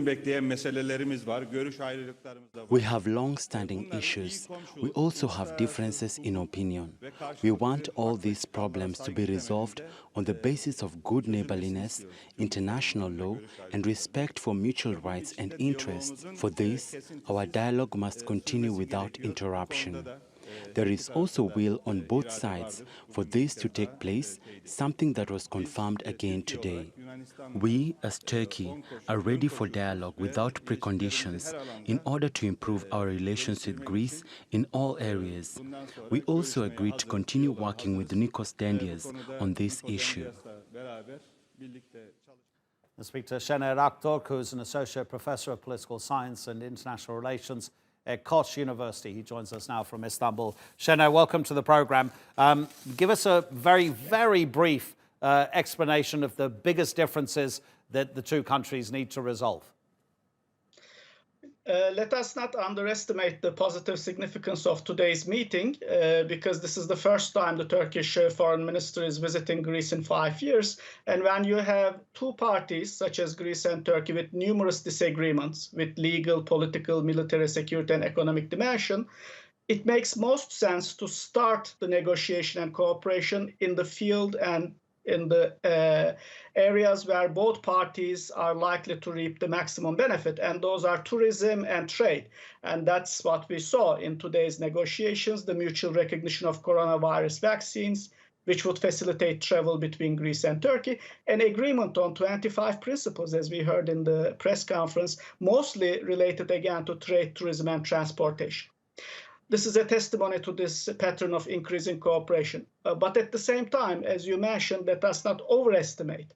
bekleyen meselelerimiz var, görüş ayrılıklarımız da var. We have long-standing issues. We also have differences in opinion. We want all these problems to be resolved on the basis of good neighborliness, international law, and respect for mutual rights and interests. For this, our dialogue must continue without interruption. There is also will on both sides for this to take place, something that was confirmed again today. We, as Turkey, are ready for dialogue without preconditions in order to improve our relations with Greece in all areas. We also agreed to continue working with Nikos Dendias on this issue. I speak to Sener Akturk, who's an associate professor of political science and international relations at Koc University. He joins us now from Istanbul. Sener, welcome to the program. Give us a very, very brief explanation of the biggest differences that the two countries need to resolve. Let us not underestimate the positive significance of today's meeting, because this is the first time the Turkish foreign minister is visiting Greece in 5 years. And when you have two parties, such as Greece and Turkey, with numerous disagreements with legal, political, military, security, and economic dimension, it makes most sense to start the negotiation and cooperation in the field and in the areas where both parties are likely to reap the maximum benefit, and those are tourism and trade. And that's what we saw in today's negotiations, the mutual recognition of coronavirus vaccines, which would facilitate travel between Greece and Turkey, an agreement on 25 principles, as we heard in the press conference, mostly related again to trade, tourism, and transportation. This is a testimony to this pattern of increasing cooperation. But at the same time, as you mentioned, let us not overestimate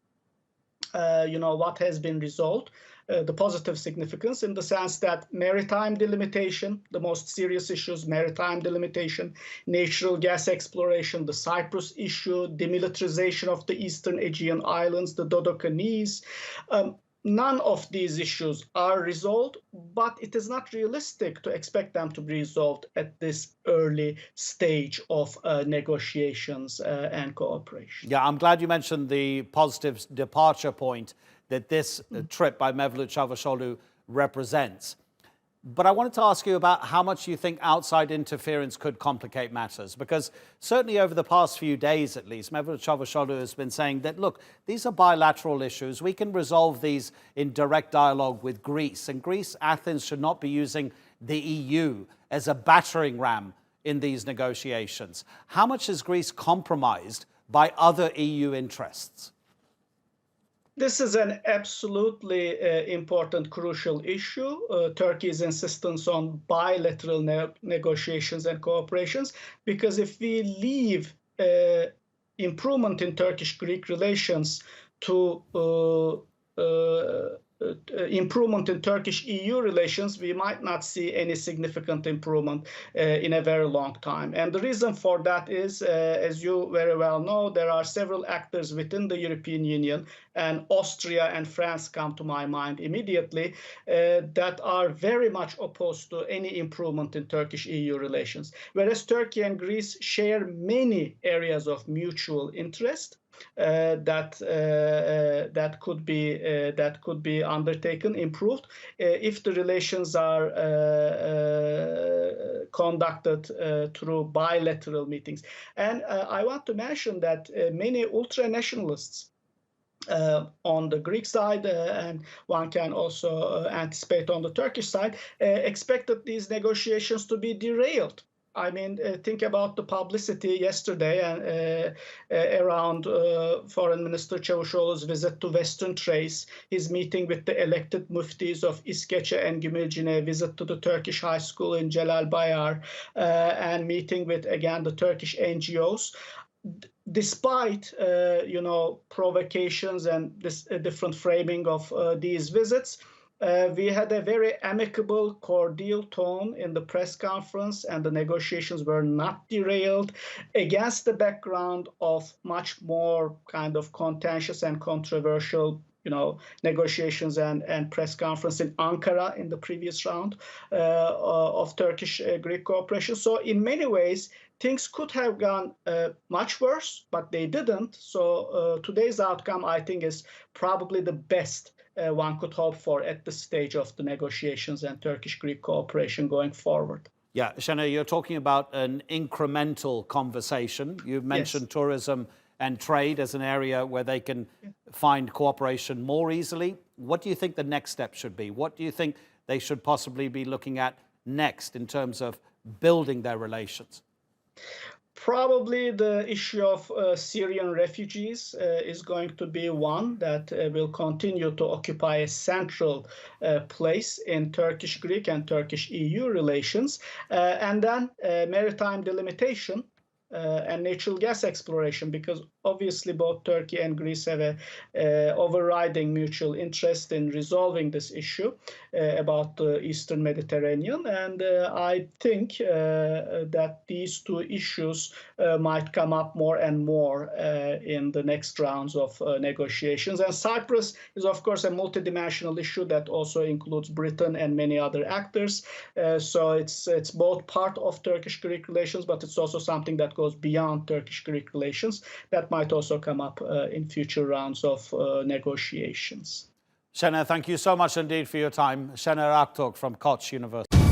what has been resolved, the positive significance, in the sense that maritime delimitation, the most serious issues, maritime delimitation, natural gas exploration, the Cyprus issue, demilitarization of the Eastern Aegean Islands, the Dodecanese, none of these issues are resolved, but it is not realistic to expect them to be resolved at this early stage of negotiations and cooperation. Yeah, I'm glad you mentioned the positive departure point that this trip by Mevlut Cavusoglu represents. But I wanted to ask you about how much you think outside interference could complicate matters, because certainly over the past few days, at least, Mevlut Cavusoglu has been saying that, look, these are bilateral issues. We can resolve these in direct dialogue with Greece. And Greece, Athens, should not be using the EU as a battering ram in these negotiations. How much is Greece compromised by other EU interests? This is an absolutely important, crucial issue. Turkey's insistence on bilateral negotiations and cooperations, because if we leave improvement in Turkish-Greek relations to improvement in Turkish-EU relations, we might not see any significant improvement in a very long time. And the reason for that is, as you very well know, there are several actors within the European Union, and Austria and France come to my mind immediately, that are very much opposed to any improvement in Turkish-EU relations. Whereas Turkey and Greece share many areas of mutual interest, that could be undertaken, improved, if the relations are conducted through bilateral meetings. And I want to mention that many ultra-nationalists on the Greek side, and one can also anticipate on the Turkish side, expected these negotiations to be derailed. I mean, think about the publicity yesterday around Foreign Minister Cavusoglu's visit to Western Thrace, his meeting with the elected muftis of İskeçe and Gümülcine, visit to the Turkish high school in Celalbayar, and meeting with, again, the Turkish NGOs. Despite, provocations and this different framing of these visits, we had a very amicable, cordial tone in the press conference, and the negotiations were not derailed against the background of much more kind of contentious and controversial, negotiations and press conference in Ankara in the previous round of Turkish-Greek cooperation. So in many ways, things could have gone much worse, but they didn't. So today's outcome, I think, is probably the best one could hope for at this stage of the negotiations and Turkish-Greek cooperation going forward. Yeah, Sener, you're talking about an incremental conversation. You've mentioned tourism and trade as an area where they can find cooperation more easily. What do you think the next step should be? What do you think they should possibly be looking at next in terms of building their relations? Probably the issue of Syrian refugees is going to be one that will continue to occupy a central place in Turkish-Greek and Turkish-EU relations. And then maritime delimitation and natural gas exploration, because obviously both Turkey and Greece have a overriding mutual interest in resolving this issue about the Eastern Mediterranean. And I think that these two issues might come up more and more in the next rounds of negotiations. And Cyprus is, of course, a multidimensional issue that also includes Britain and many other actors. So it's both part of Turkish-Greek relations, but it's also something that goes beyond Turkish-Greek relations that might also come up in future rounds of negotiations. Sener, thank you so much indeed for your time. Sener Akturk from Koc University.